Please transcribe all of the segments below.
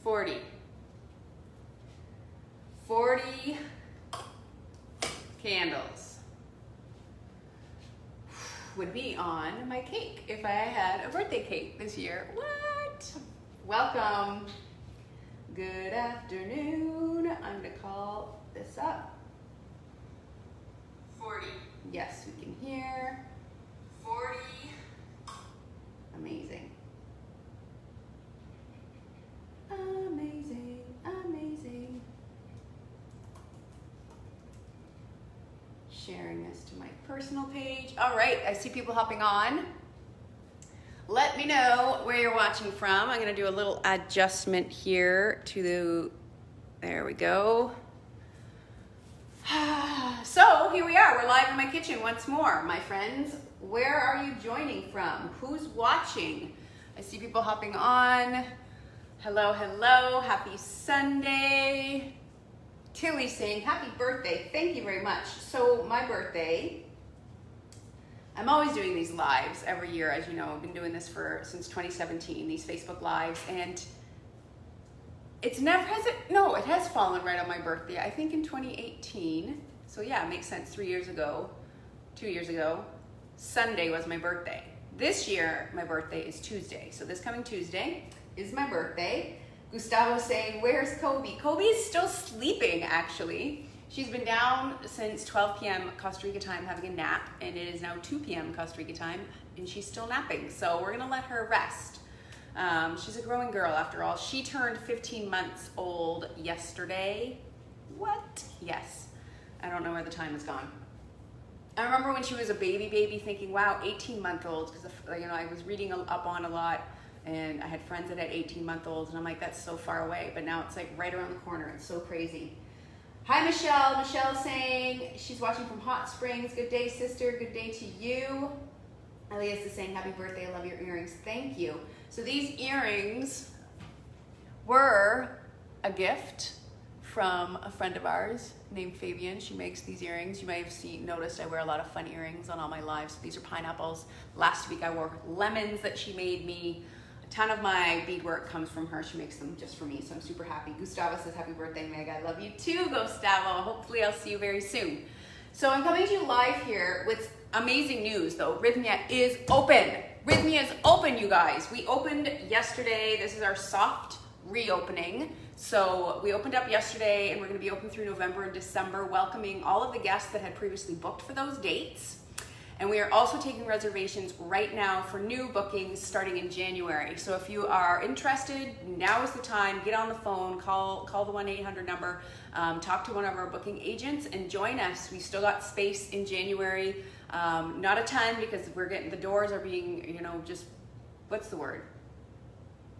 40. 40 candles would be on my cake if I had a birthday cake this year. What? Welcome. Good afternoon. I'm gonna call this up. 40. Yes, we can hear. 40. Amazing. Amazing, amazing. Sharing this to my personal page. All right, I see people hopping on. Let me know where you're watching from. I'm gonna do a little adjustment here to the, there we go. So here we are, we're live in my kitchen once more, my friends. Where are you joining from? Who's watching? I see people hopping on. Hello, hello, happy Sunday. Tilly saying happy birthday, thank you very much. So my birthday, I'm always doing these lives every year, as you know. I've been doing this since 2017, these Facebook lives, and it's never, it has fallen right on my birthday, I think in 2018. So yeah, it makes sense, 2 years ago, Sunday was my birthday. This year, my birthday is Tuesday. So this coming Tuesday is my birthday. Gustavo's saying, where's Kobe? Kobe is still sleeping, actually. She's been down since 12 p.m. Costa Rica time having a nap, and it is now 2 p.m. Costa Rica time, and she's still napping. So we're gonna let her rest. She's a growing girl after all. She turned 15 months old yesterday. What? Yes. I don't know where the time has gone. I remember when she was a baby thinking, wow, 18-month-olds, because I was reading up on a lot, and I had friends that had 18-month-olds, and I'm like, that's so far away. But now it's like right around the corner. It's so crazy. Hi, Michelle. Michelle's saying she's watching from Hot Springs. Good day, sister. Good day to you. Elias is saying, happy birthday. I love your earrings. Thank you. So these earrings were a gift from a friend of ours named Fabian. She makes these earrings. You may have noticed I wear a lot of fun earrings on all my lives. These are pineapples. Last week I wore lemons that she made me. A ton of my beadwork comes from her. She makes them just for me, so I'm super happy. Gustavo says, happy birthday, Meg. I love you too, Gustavo. Hopefully I'll see you very soon. So I'm coming to you live here with amazing news though. Rythmia is open. Rythmia is open, you guys. We opened yesterday. This is our soft reopening. So we opened up yesterday, and we're gonna be open through November and December, welcoming all of the guests that had previously booked for those dates. And we are also taking reservations right now for new bookings starting in January. So if you are interested, now is the time. Get on the phone, call the 1-800 number, talk to one of our booking agents and join us. We still got space in January. Not a ton, because the doors are being, just, what's the word?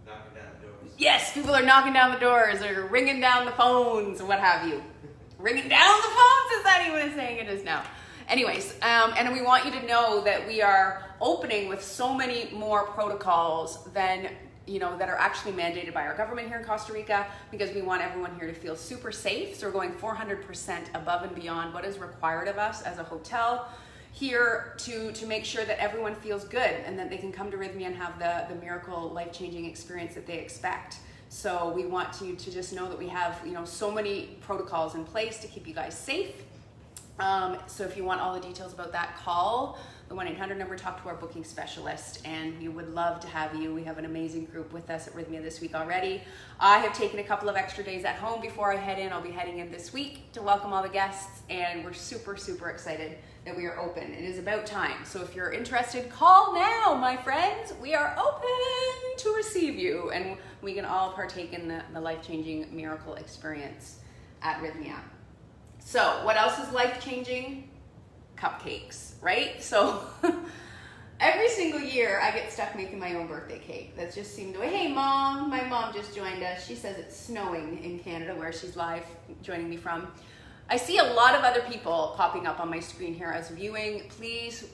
Knocking down the doors. Yes, people are knocking down the doors or ringing down the phones, what have you. Ringing down the phones, is that even a saying? It is now. Anyways, and we want you to know that we are opening with so many more protocols than, that are actually mandated by our government here in Costa Rica, because we want everyone here to feel super safe. So we're going 400% above and beyond what is required of us as a hotel here to make sure that everyone feels good and that they can come to Rythmia and have the miracle, life-changing experience that they expect. So we want you to just know that we have, so many protocols in place to keep you guys safe. So if you want all the details about that, call the 1-800 number, talk to our booking specialist, and we would love to have you. We have an amazing group with us at Rythmia this week already. I have taken a couple of extra days at home before I head in. I'll be heading in this week to welcome all the guests, and we're super, super excited that we are open. It is about time. So if you're interested, call now, my friends. We are open to receive you, and we can all partake in the life-changing miracle experience at Rythmia. So what else is life-changing? Cupcakes, right? So every single year I get stuck making my own birthday cake. That just seemed to, hey mom, my mom just joined us. She says it's snowing in Canada where she's live joining me from. I see a lot of other people popping up on my screen here as viewing. Please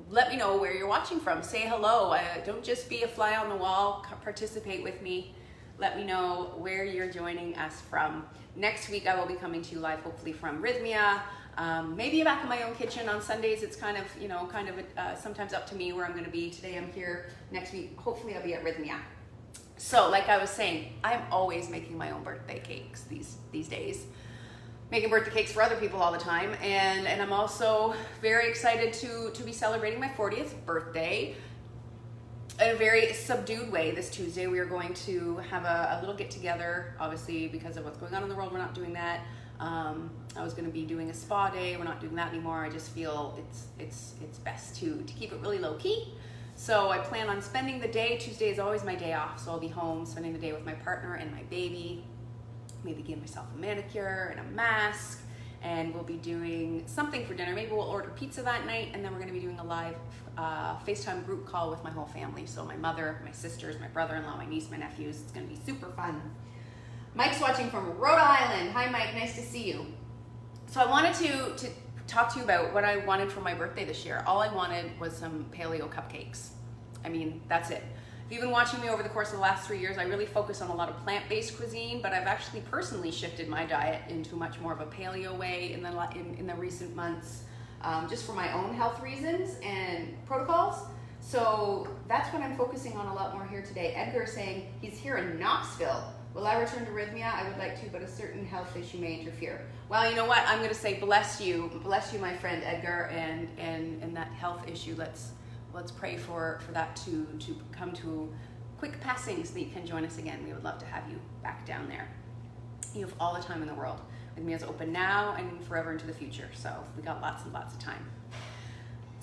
let me know where you're watching from. Say hello. Don't just be a fly on the wall. Participate with me. Let me know where you're joining us from. Next week I will be coming to you live, hopefully from Rythmia. Maybe back in my own kitchen on Sundays. It's kind of sometimes up to me where I'm going to be. Today I'm here. Next week, hopefully I'll be at Rythmia. So like I was saying, I'm always making my own birthday cakes these days. Making birthday cakes for other people all the time. And I'm also very excited to be celebrating my 40th birthday in a very subdued way. This Tuesday we are going to have a little get together. Obviously, because of what's going on in the world, we're not doing that. I was going to be doing a spa day. We're not doing that anymore. I just feel it's best to keep it really low key. So I plan on spending the day. Tuesday is always my day off, so I'll be home spending the day with my partner and my baby. Maybe give myself a manicure and a mask, and we'll be doing something for dinner. Maybe we'll order pizza that night, and then we're going to be doing a live FaceTime group call with my whole family. So my mother, my sisters, my brother-in-law, my niece, my nephews. It's going to be super fun. Mike's watching from Rhode Island. Hi, Mike. Nice to see you. So I wanted to talk to you about what I wanted for my birthday this year. All I wanted was some paleo cupcakes. I mean, that's it. If you've been watching me over the course of the last 3 years, I really focus on a lot of plant-based cuisine, but I've actually personally shifted my diet into much more of a paleo way in the recent months, just for my own health reasons and protocols. So that's what I'm focusing on a lot more here today. Edgar saying he's here in Knoxville. Will I return to Rythmia? I would like to, but a certain health issue may interfere. Well, you know what? I'm going to say bless you, my friend Edgar, and that health issue. Let's pray for that to come to quick passing so that you can join us again. We would love to have you back down there. You have all the time in the world. Rythmia is open now and forever into the future, so we got lots and lots of time.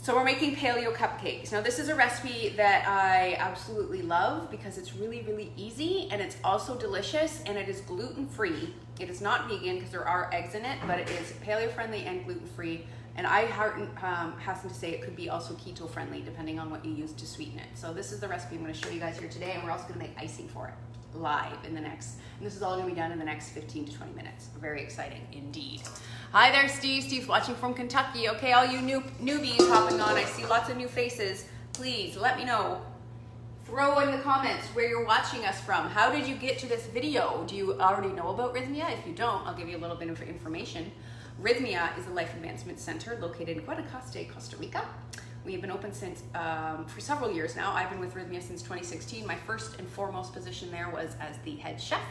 So we're making paleo cupcakes. Now this is a recipe that I absolutely love because it's really, really easy and it's also delicious, and it is gluten-free. It is not vegan because there are eggs in it, but it is paleo-friendly and gluten-free. And I hasten to say it could be also keto-friendly depending on what you use to sweeten it. So this is the recipe I'm going to show you guys here today, and we're also going to make icing for it live and this is all going to be done in the next 15 to 20 minutes. Very exciting indeed. Hi there, Steve. Steve's watching from Kentucky. Okay, all you newbies hopping on, I see lots of new faces. Please let me know. Throw in the comments where you're watching us from. How did you get to this video? Do you already know about Rythmia? If you don't, I'll give you a little bit of information. Rythmia is a life advancement center located in Guanacaste, Costa Rica. We have been open since for several years now. I've been with Rythmia since 2016. My first and foremost position there was as the head chef,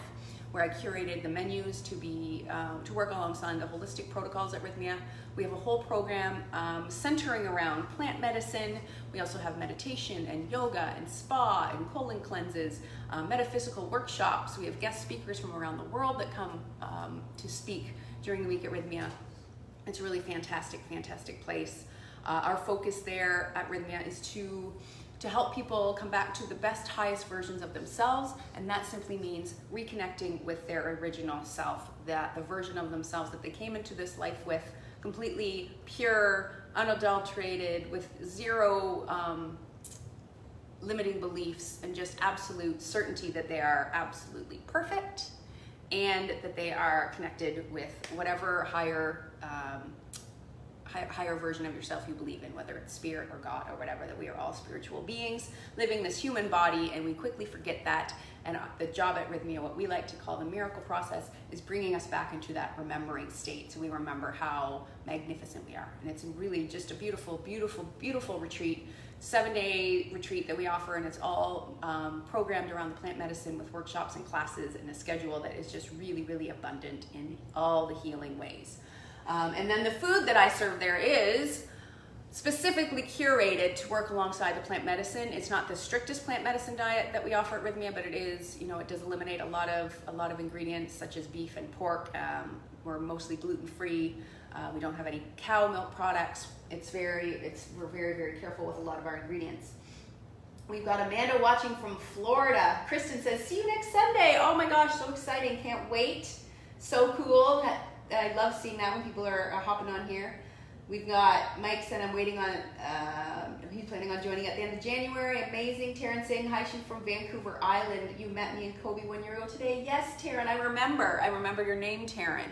where I curated the menus to work alongside the holistic protocols at Rythmia. We have a whole program centering around plant medicine. We also have meditation and yoga and spa and colon cleanses, metaphysical workshops. We have guest speakers from around the world that come to speak during the week at Rythmia. It's a really fantastic, fantastic place. Our focus there at Rythmia is to help people come back to the best, highest versions of themselves, and that simply means reconnecting with their original self, the version of themselves that they came into this life with, completely pure, unadulterated, with zero limiting beliefs, and just absolute certainty that they are absolutely perfect and that they are connected with whatever higher version of yourself you believe in, whether it's spirit or God or whatever, that we are all spiritual beings living this human body, and we quickly forget that. And the job at Rythmia, what we like to call the miracle process, is bringing us back into that remembering state, so we remember how magnificent we are. And it's really just a beautiful, beautiful, beautiful retreat, 7-day retreat that we offer, and it's all programmed around the plant medicine with workshops and classes and a schedule that is just really, really abundant in all the healing ways. And then the food that I serve there is specifically curated to work alongside the plant medicine. It's not the strictest plant medicine diet that we offer at Rythmia, but it is, it does eliminate a lot of ingredients such as beef and pork. We're mostly gluten-free. We don't have any cow milk products. We're very, very careful with a lot of our ingredients. We've got Amanda watching from Florida. Kristen says, see you next Sunday. Oh my gosh, so exciting. Can't wait. So cool. I love seeing that when people are hopping on here. We've got Mike said I'm waiting on, he's planning on joining at the end of January. Amazing. Taryn saying, hi, she's from Vancouver Island. You met me and Kobe 1 year ago today. Yes, Taryn, I remember your name, Taryn.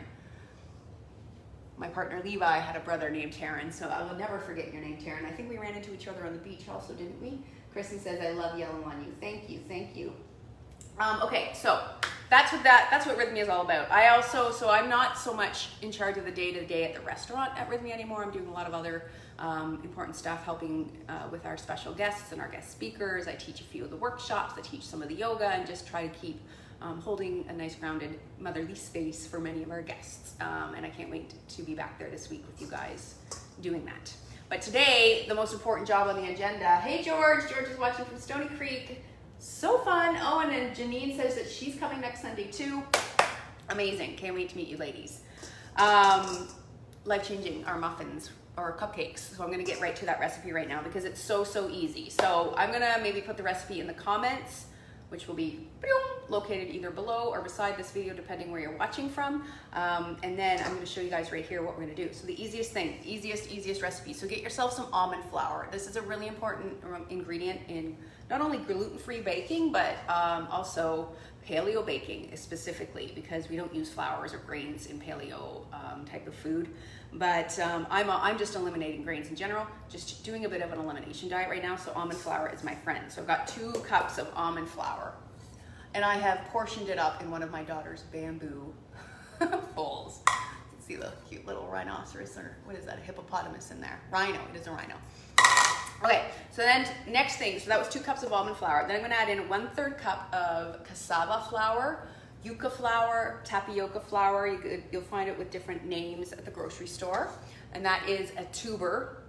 My partner Levi had a brother named Taryn, so I will never forget your name, Taryn. I think we ran into each other on the beach also, didn't we? Kristen says, I love yelling on you. Thank you. Okay, so that's what Rythmia is all about. So I'm not so much in charge of the day-to-day at the restaurant at Rythmia anymore. I'm doing a lot of other important stuff, helping with our special guests and our guest speakers. I teach a few of the workshops, I teach some of the yoga, and just try to keep holding a nice grounded motherly space for many of our guests. And I can't wait to be back there this week with you guys doing that. But today, the most important job on the agenda. Hey George, George is watching from Stony Creek. So fun. Oh, and then Janine says that she's coming next Sunday too. Amazing, can't wait to meet you ladies. Life-changing are muffins or cupcakes. So I'm gonna get right to that recipe right now because it's so easy. So I'm gonna maybe put the recipe in the comments, which will be located either below or beside this video, depending where you're watching from. And then I'm gonna show you guys right here what we're gonna do. So the easiest thing, easiest recipe. So get yourself some almond flour. This is a really important ingredient in not only gluten-free baking, but also paleo baking specifically, because we don't use flours or grains in paleo type of food. But I'm just eliminating grains in general, just doing a bit of an elimination diet right now. So almond flour is my friend. So I've got 2 cups of almond flour, and I have portioned it up in one of my daughter's bamboo bowls. You can see the cute little rhinoceros, or what is that, a hippopotamus in there? Rhino, it is a rhino. Okay, so then next thing, so that was 2 cups of almond flour. Then I'm gonna add in 1/3 cup of cassava flour, yucca flour, tapioca flour. You'll find it with different names at the grocery store. And that is a tuber.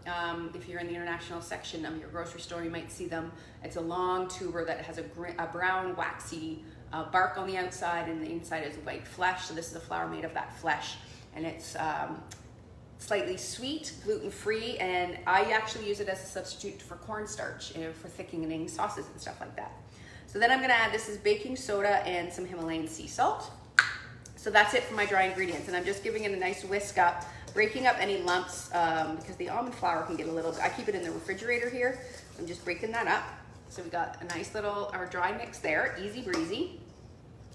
If you're in the international section of your grocery store, you might see them. It's a long tuber that has a brown waxy bark on the outside, and the inside is white flesh. So this is a flour made of that flesh, and it's slightly sweet, gluten-free, and I actually use it as a substitute for cornstarch for thickening sauces and stuff like that. So then I'm gonna add, this is baking soda and some Himalayan sea salt. So that's it for my dry ingredients, and I'm just giving it a nice whisk up, breaking up any lumps, because the almond flour can get a little, I keep it in the refrigerator here. So I'm just breaking that up. So we got a nice little, our dry mix there, easy breezy.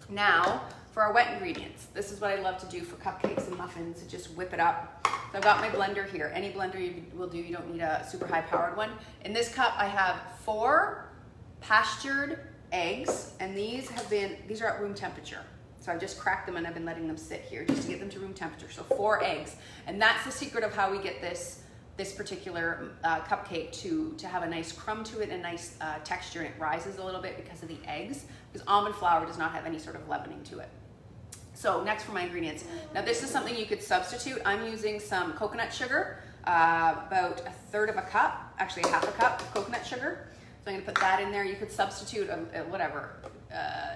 Now, for our wet ingredients, this is what I love to do for cupcakes and muffins, to just whip it up. So I've got my blender here. Any blender you will do, you don't need a super high powered one. In this cup, I have 4 pastured eggs, and these are at room temperature. So I've just cracked them and I've been letting them sit here just to get them to room temperature. So 4 eggs. And that's the secret of how we get this particular cupcake to have a nice crumb to it, and a nice texture, and it rises a little bit because of the eggs, because almond flour does not have any sort of leavening to it. So next for my ingredients. Now this is something you could substitute. I'm using some coconut sugar, about 1/3 of a cup, actually 1/2 a cup of coconut sugar. So I'm gonna put that in there. You could substitute whatever,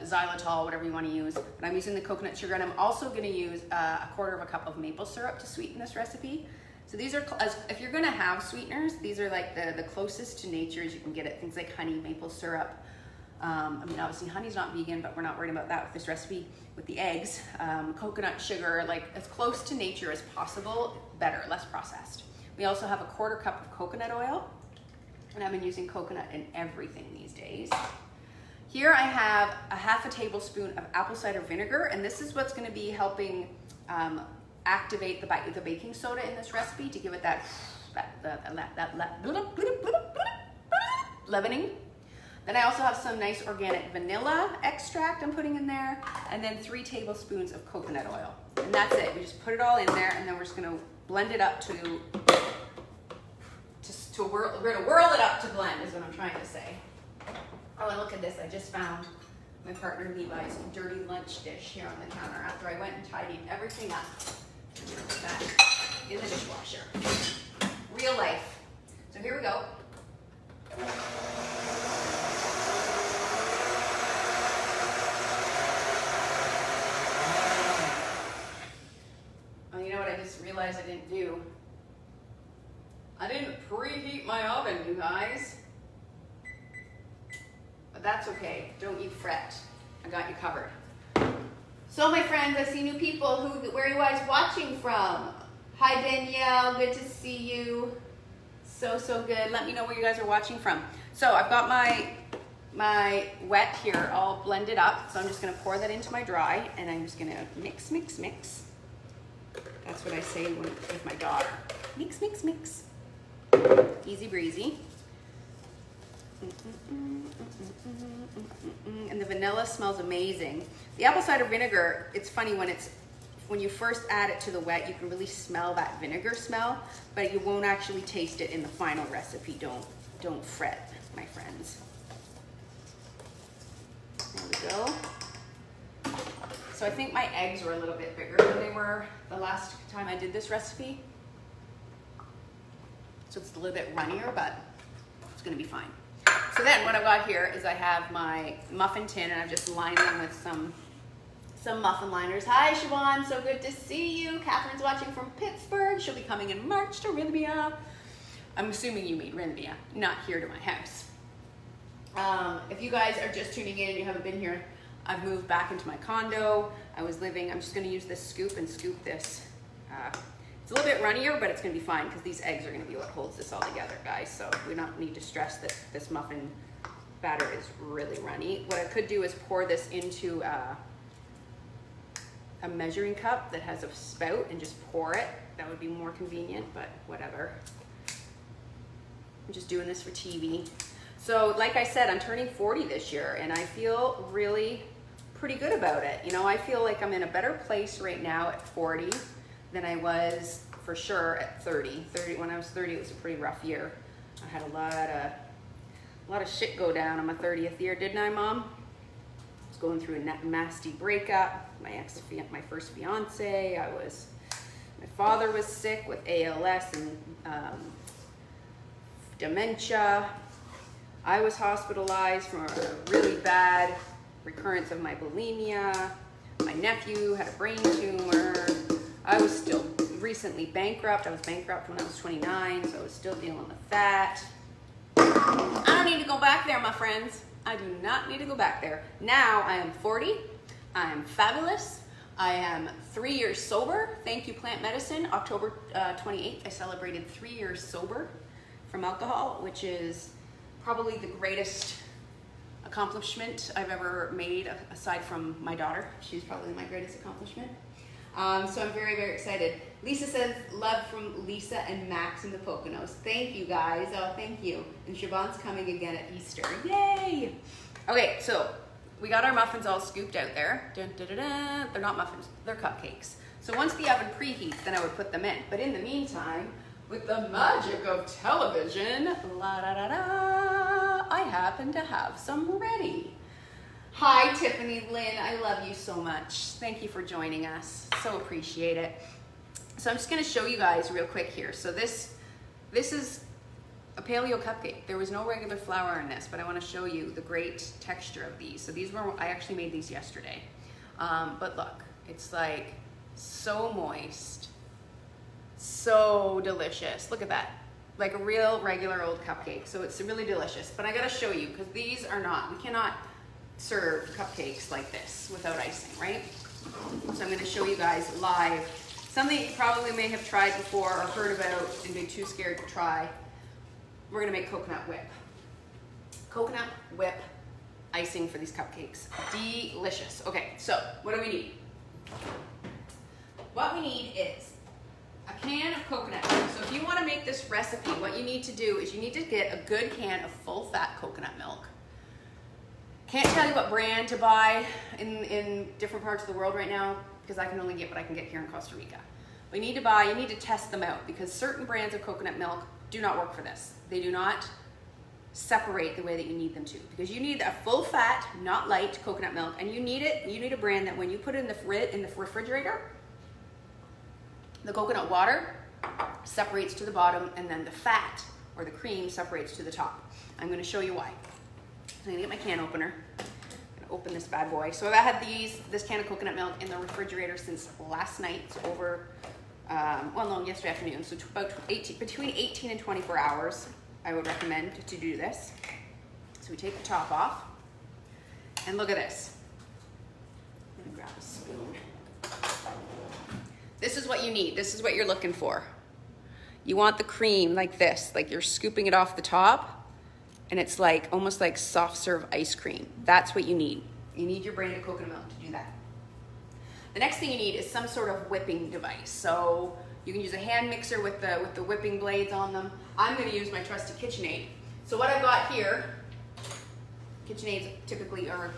xylitol, whatever you wanna use. But I'm using the coconut sugar, and I'm also gonna use 1/4 of a cup of maple syrup to sweeten this recipe. So these are, if you're gonna have sweeteners, these are like the closest to nature as you can get it. Things like honey, maple syrup. I mean, obviously honey's not vegan, but we're not worried about that with this recipe. With the eggs, coconut sugar, like as close to nature as possible, better, less processed. We also have a 1/4 cup of coconut oil, and I've been using coconut in everything these days. Here I have a 1/2 tablespoon of apple cider vinegar, and this is what's gonna be helping activate the baking soda in this recipe to give it that leavening. Then I also have some nice organic vanilla extract I'm putting in there, and then 3 tablespoons of coconut oil. And that's it. We just put it all in there, and then we're just gonna blend it up we're gonna whirl it up to blend, is what I'm trying to say. Oh, and look at this. I just found my partner Levi's dirty lunch dish here on the counter after I went and tidied everything up. Put that in the dishwasher. Real life. So here we go. Oh, you know what I just realized I didn't do? I didn't preheat my oven, you guys. But that's okay. Don't you fret. I got you covered. So my friends, I see new people. Where are you guys watching from? Hi Danielle, good to see you. So good. Let me know where you guys are watching from. So I've got my wet here all blended up. So I'm just gonna pour that into my dry, and I'm just gonna mix. That's what I say with my daughter. Mix. Easy breezy. And the vanilla smells amazing. The apple cider vinegar, it's funny when it's when you first add it to the wet, you can really smell that vinegar smell, but you won't actually taste it in the final recipe. Don't fret, my friends. There we go. So I think my eggs were a little bit bigger than they were the last time I did this recipe. So it's a little bit runnier, but it's gonna be fine. So then what I've got here is I have my muffin tin, and I've just lined them with some muffin liners. Hi Siobhan, so good to see you. Catherine's watching from Pittsburgh. She'll be coming in March to Rythmia. I'm assuming you mean Rythmia, not here to my house. If you guys are just tuning in and you haven't been here, I've moved back into my condo. I'm just gonna use this scoop and scoop this. It's a little bit runnier, but it's gonna be fine because these eggs are gonna be what holds this all together, guys. So we don't need to stress that this muffin batter is really runny. What I could do is pour this into a measuring cup that has a spout and just pour it. That would be more convenient, but whatever. I'm just doing this for TV. So like I said, I'm turning 40 this year, and I feel really pretty good about it. You know, I feel like I'm in a better place right now at 40 than I was for sure at 30. When I was 30, it was a pretty rough year. I had a lot of shit go down on my 30th year, didn't I, Mom? I was going through a nasty breakup. My first fiance. My father was sick with ALS and dementia. I was hospitalized for a really bad recurrence of my bulimia. My nephew had a brain tumor. I was still recently bankrupt. I was bankrupt when I was 29, so I was still dealing with that. I don't need to go back there, my friends. I do not need to go back there. Now I am 40. I am fabulous. I am 3 years sober. Thank you, plant medicine. October 28th, I celebrated 3 years sober from alcohol, which is probably the greatest accomplishment I've ever made, aside from my daughter. She's probably my greatest accomplishment. So I'm very, very excited. Lisa says, love from Lisa and Max in the Poconos. Thank you, guys. Oh, thank you. And Siobhan's coming again at Easter. Yay! Okay, so we got our muffins all scooped out there. Dun, dun, dun, dun. They're not muffins, they're cupcakes. So once the oven preheats, then I would put them in. But in the meantime, with the magic of television, la da da da, I happen to have some ready. Hi, Tiffany Lynn, I love you so much. Thank you for joining us, so appreciate it. So I'm just gonna show you guys real quick here. So this is a paleo cupcake. There was no regular flour in this, but I wanna show you the great texture of these. So I actually made these yesterday. But look, it's like so moist, so delicious. Look at that, like a real regular old cupcake. So it's really delicious, but I gotta show you, because these are not, we cannot serve cupcakes like this without icing, right? So I'm gonna show you guys live something you probably may have tried before or heard about and been too scared to try. We're gonna make coconut whip. Coconut whip icing for these cupcakes. Delicious. Okay, so what do we need? What we need is a can of coconut milk. So if you wanna make this recipe, what you need to do is you need to get a good can of full fat coconut milk. Can't tell you what brand to buy in different parts of the world right now, because I can only get what I can get here in Costa Rica. You need to test them out, because certain brands of coconut milk do not work for this. They do not separate the way that you need them to, because you need a full fat, not light coconut milk, and you need a brand that when you put it in the refrigerator, the coconut water separates to the bottom, and then the fat or the cream separates to the top. I'm going to show you why. So I'm gonna get my can opener. I'm gonna open this bad boy. So I've had this can of coconut milk in the refrigerator since last night. It's over, yesterday afternoon. So between 18 and 24 hours, I would recommend to do this. So we take the top off, and look at this. I'm gonna grab a spoon. This is what you need. This is what you're looking for. You want the cream like this, like you're scooping it off the top. And it's like almost like soft serve ice cream. That's what you need. You need your brand of coconut milk to do that. The next thing you need is some sort of whipping device. So you can use a hand mixer with the whipping blades on them. I'm gonna use my trusty KitchenAid. So what I've got here, KitchenAids typically are,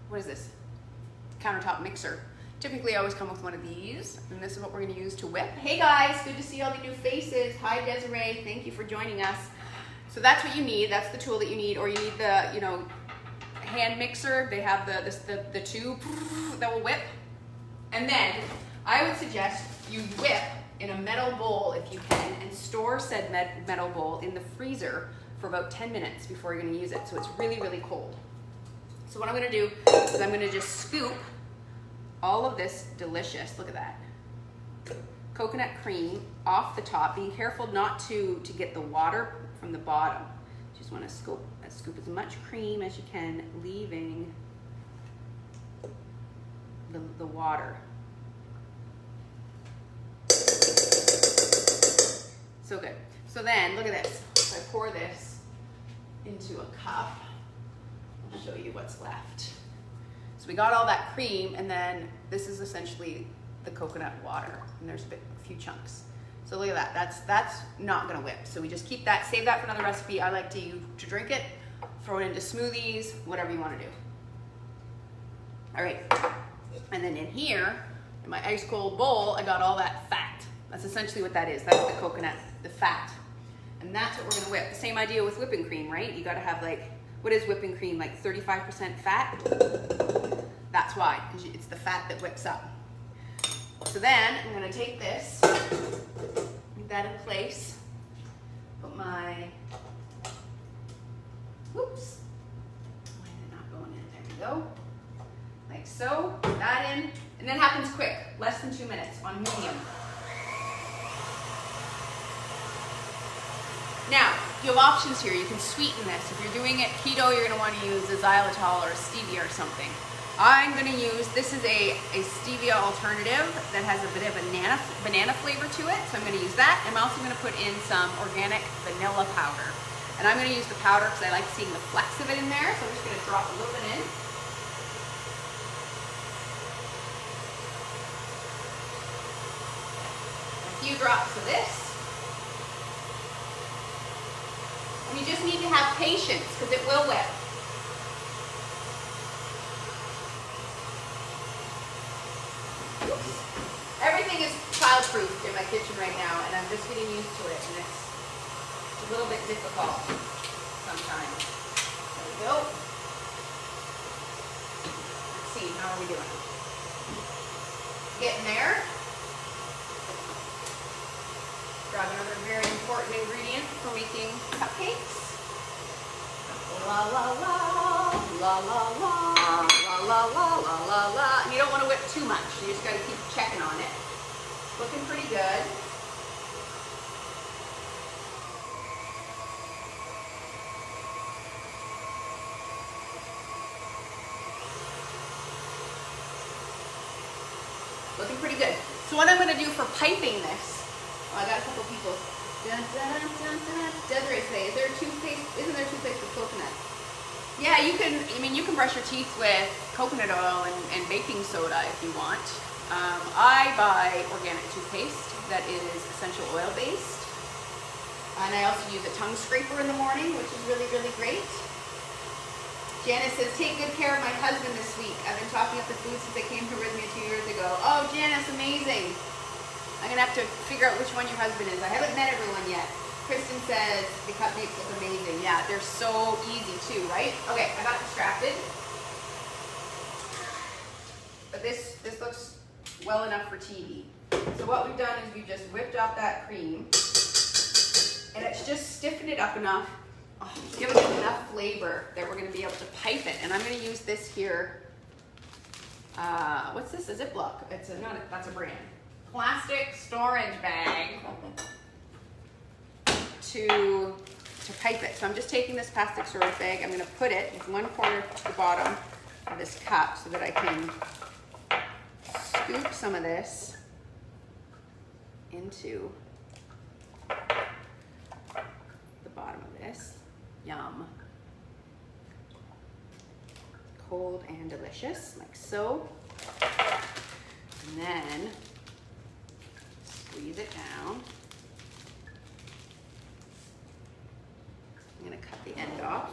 what is this? countertop mixer. Typically I always come with one of these, and this is what we're gonna use to whip. Hey guys, good to see all the new faces. Hi Desiree, thank you for joining us. So that's what you need, that's the tool that you need, or you need the, you know, hand mixer. They have the tube that will whip. And then I would suggest you whip in a metal bowl if you can, and store said metal bowl in the freezer for about 10 minutes before you're gonna use it, so it's really, really cold. So what I'm gonna do is I'm gonna just scoop all of this delicious, look at that, coconut cream off the top, being careful not to get the water from the bottom. Just wanna scoop as much cream as you can, leaving the water. So good. So then, look at this. So I pour this into a cup. I'll show you what's left. So we got all that cream, and then this is essentially the coconut water, and there's a few chunks. So look at that. That's not gonna whip. So we just keep that, save that for another recipe. I like to drink it, throw it into smoothies, whatever you wanna do. All right, and then in here, in my ice cold bowl, I got all that fat. That's essentially what that is. That's the coconut, the fat. And that's what we're gonna whip. The same idea with whipping cream, right? You gotta have like, what is whipping cream, like 35% fat? That's why, because it's the fat that whips up. So then I'm gonna take this, leave that in place, put my, whoops, why is it not going in? There we go. Like so, put that in, and that happens quick, less than 2 minutes on medium. Now, you have options here. You can sweeten this. If you're doing it keto, you're gonna wanna use a xylitol or a stevia or something. I'm gonna use, this is a stevia alternative that has a bit of a banana flavor to it, so I'm gonna use that. I'm also gonna put in some organic vanilla powder. And I'm gonna use the powder because I like seeing the flecks of it in there, so I'm just gonna drop a little bit in. A few drops of this. And you just need to have patience because it will whip. Oops. Everything is child-proofed in my kitchen right now, and I'm just getting used to it, and it's a little bit difficult sometimes. There we go. Let's see, how are we doing? Getting there. Grab another very important ingredient for making cupcakes. La la la, la la la, la la la, la la la. And you don't want to whip too much. You just got to keep checking on it. Looking pretty good. Looking pretty good. So what I'm going to do for piping this, I got a couple people. Dun, dun, dun, dun. Desiree say, is there toothpaste? Isn't there toothpaste with coconut? Yeah, you can. I mean, you can brush your teeth with coconut oil and baking soda if you want. I buy organic toothpaste that is essential oil based, and I also use a tongue scraper in the morning, which is really, really great. Janice says, take good care of my husband this week. I've been talking up the food since I came to Rythmia 2 years ago. Oh, Janice, amazing. I'm gonna have to figure out which one your husband is. I haven't met everyone yet. Kristen says the cupcakes look amazing. Yeah, they're so easy too, right? Okay, I got distracted. But this looks well enough for TV. So what we've done is we've just whipped up that cream, and it's just stiffened it up enough, given it enough flavor that we're gonna be able to pipe it. And I'm gonna use this here. What's this? A Ziploc. That's a brand. Plastic storage bag to pipe it. So I'm just taking this plastic storage bag. I'm going to put it with one corner to the bottom of this cup so that I can scoop some of this into the bottom of this. Yum. Cold and delicious, like so. And then squeeze it down. I'm going to cut the end off.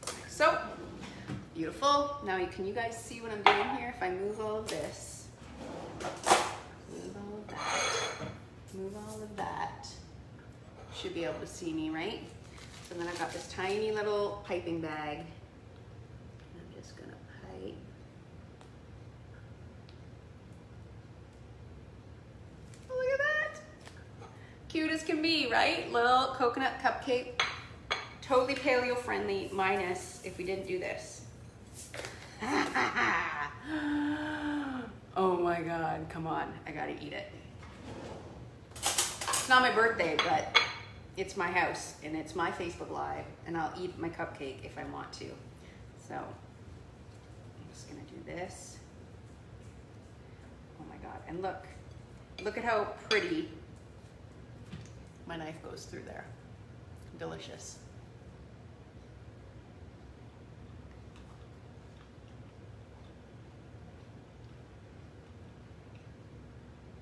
Like so. beautiful. Now, can you guys see what I'm doing here? If I move all of this, move all of that, move all of that, should be able to see me, right? So then I've got this tiny little piping bag. I'm just gonna pipe. Oh, look at that. Cute as can be, right? Little coconut cupcake. Totally paleo friendly, minus if we didn't do this. Oh my God, come on, I gotta eat it. It's not my birthday, but it's my house and it's my Facebook Live and I'll eat my cupcake if I want to. So, I'm just gonna do this. Oh my God, and look at how pretty my knife goes through there. Delicious.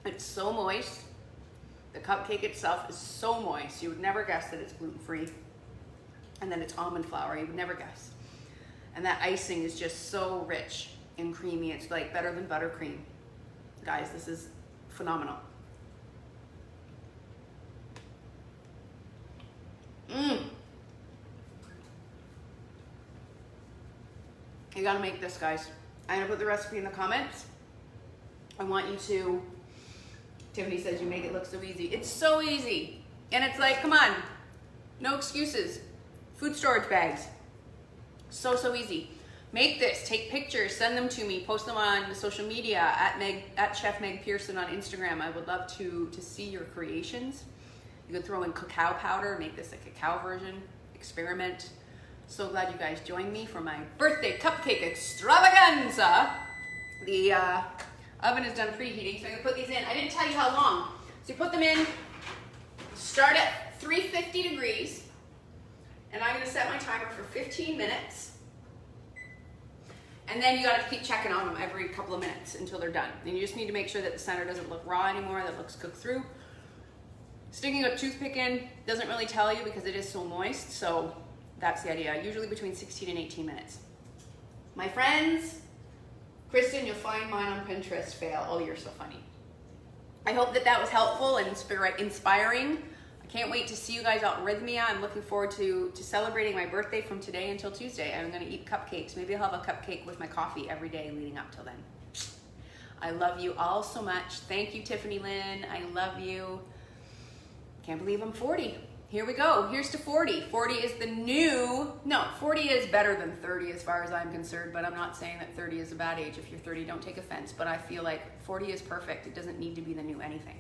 It's so moist. The cupcake itself is so moist. You would never guess that it's gluten-free. And then it's almond flour. You would never guess. And that icing is just so rich and creamy. It's like better than buttercream. Guys, this is phenomenal. You gotta make this, guys. I'm gonna put the recipe in the comments. I want you to, Tiffany says you make it look so easy. It's so easy. And it's like, come on, no excuses. Food storage bags. So easy. Make this, take pictures, send them to me, post them on social media at Chef Meg Pearson on Instagram. I would love to see your creations. You can throw in cacao powder, make this a cacao version, experiment. So glad you guys joined me for my birthday cupcake extravaganza. The oven is done preheating, so I'm gonna put these in. I didn't tell you how long. So you put them in, start at 350 degrees, and I'm gonna set my timer for 15 minutes. And then you gotta keep checking on them every couple of minutes until they're done. And you just need to make sure that the center doesn't look raw anymore, that it looks cooked through. Sticking a toothpick in doesn't really tell you because it is so moist, so that's the idea. Usually between 16 and 18 minutes. My friends, Kristen, you'll find mine on Pinterest, fail. Oh, you're so funny. I hope that was helpful and inspiring. I can't wait to see you guys out in Rythmia. I'm looking forward to celebrating my birthday from today until Tuesday. I'm gonna eat cupcakes. Maybe I'll have a cupcake with my coffee every day leading up till then. I love you all so much. Thank you, Tiffany Lynn. I love you. Can't believe I'm 40. Here we go. Here's to 40. 40 is the new, no, 40 is better than 30 as far as I'm concerned, but I'm not saying that 30 is a bad age. If you're 30, don't take offense, but I feel like 40 is perfect. It doesn't need to be the new anything.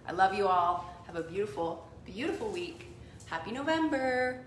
I love you all. Have a beautiful, beautiful week. Happy November.